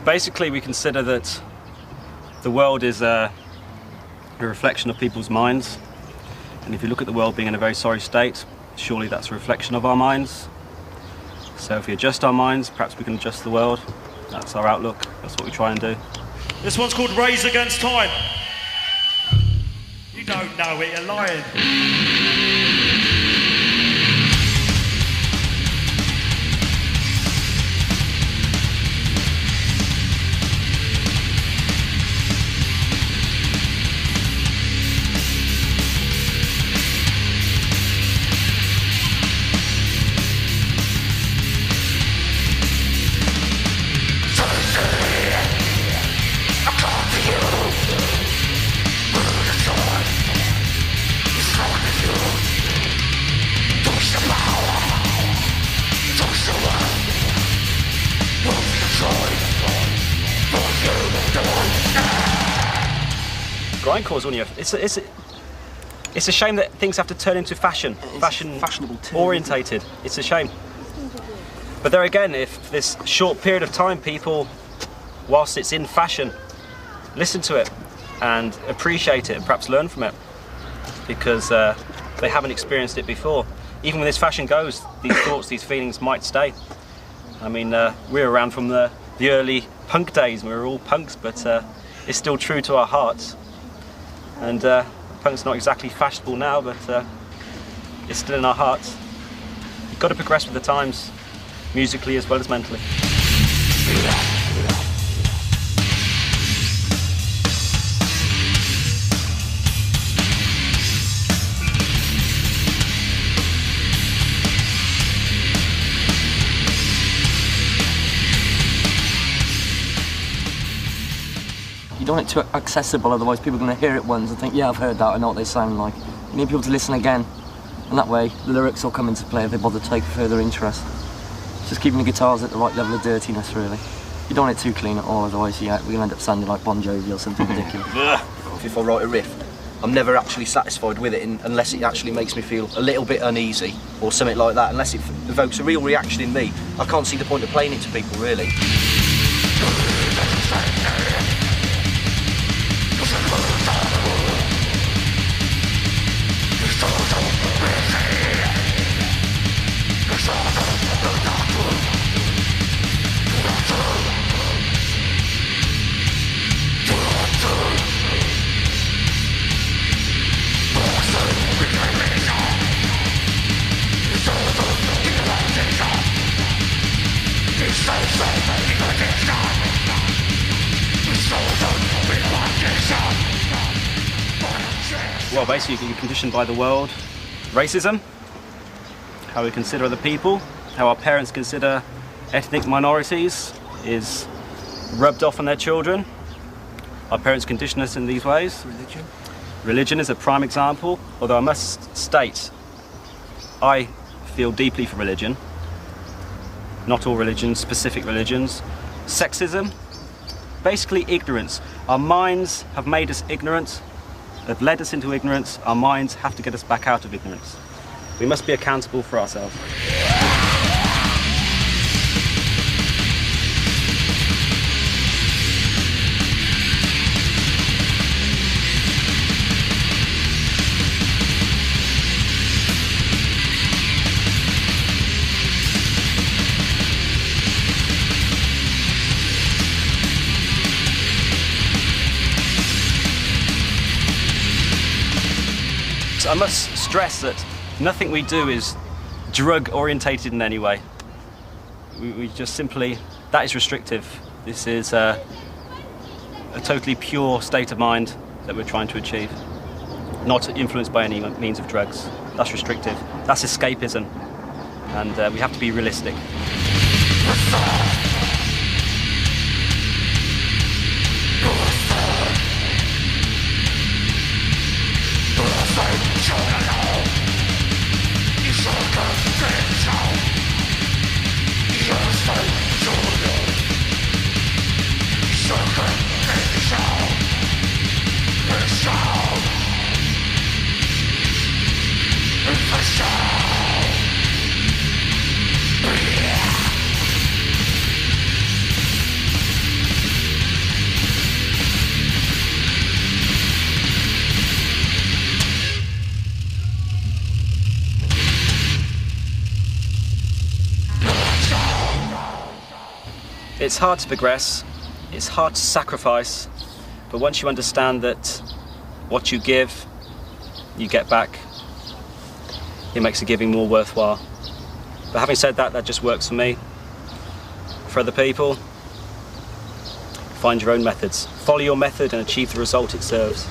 Basically, we consider that the world is a reflection of people's minds, and if you look at the world being in a very sorry state, surely that's a reflection of our minds. So if we adjust our minds, perhaps we can adjust the world. That's our outlook, that's what we try and do. This one's called Raze Against Time. You don't know it, you're lying. Grindcore's only it's a shame that things have to turn into fashionable orientated. It's a shame. But there again, if this short period of time people, whilst it's in fashion, listen to it and appreciate it and perhaps learn from it, because they haven't experienced it before. Even when this fashion goes, these thoughts, these feelings might stay. I mean, we're around from the early punk days, we were all punks, but it's still true to our hearts. And punk's not exactly fashionable now, but it's still in our hearts. You've got to progress with the times, musically as well as mentally. You don't want it too accessible, otherwise people are going to hear it once and think, yeah, I've heard that, I know what they sound like. You need people to listen again, and that way the lyrics will come into play if they bother to take further interest. Just keeping the guitars at the right level of dirtiness, really. You don't want it too clean at all, otherwise we're going to end up sounding like Bon Jovi or something ridiculous. If I write a riff, I'm never actually satisfied with it unless it actually makes me feel a little bit uneasy or something like that. Unless it evokes a real reaction in me, I can't see the point of playing it to people, really. Well, basically you're conditioned by the world. Racism, how we consider other people, how our parents consider ethnic minorities is rubbed off on their children. Our parents condition us in these ways. Religion is a prime example, although I must state, I feel deeply for religion. Not all religions, specific religions. Sexism, basically ignorance. Our minds have made us ignorant, have led us into ignorance. Our minds have to get us back out of ignorance. We must be accountable for ourselves. I must stress that nothing we do is drug orientated in any way. We just simply, that is restrictive. This is a totally pure state of mind that we're trying to achieve. Not influenced by any means of drugs. That's restrictive. That's escapism. And we have to be realistic. It's hard to progress, it's hard to sacrifice, but once you understand that what you give, you get back, it makes the giving more worthwhile. But having said that, that just works for me. For other people, find your own methods. Follow your method and achieve the result it serves.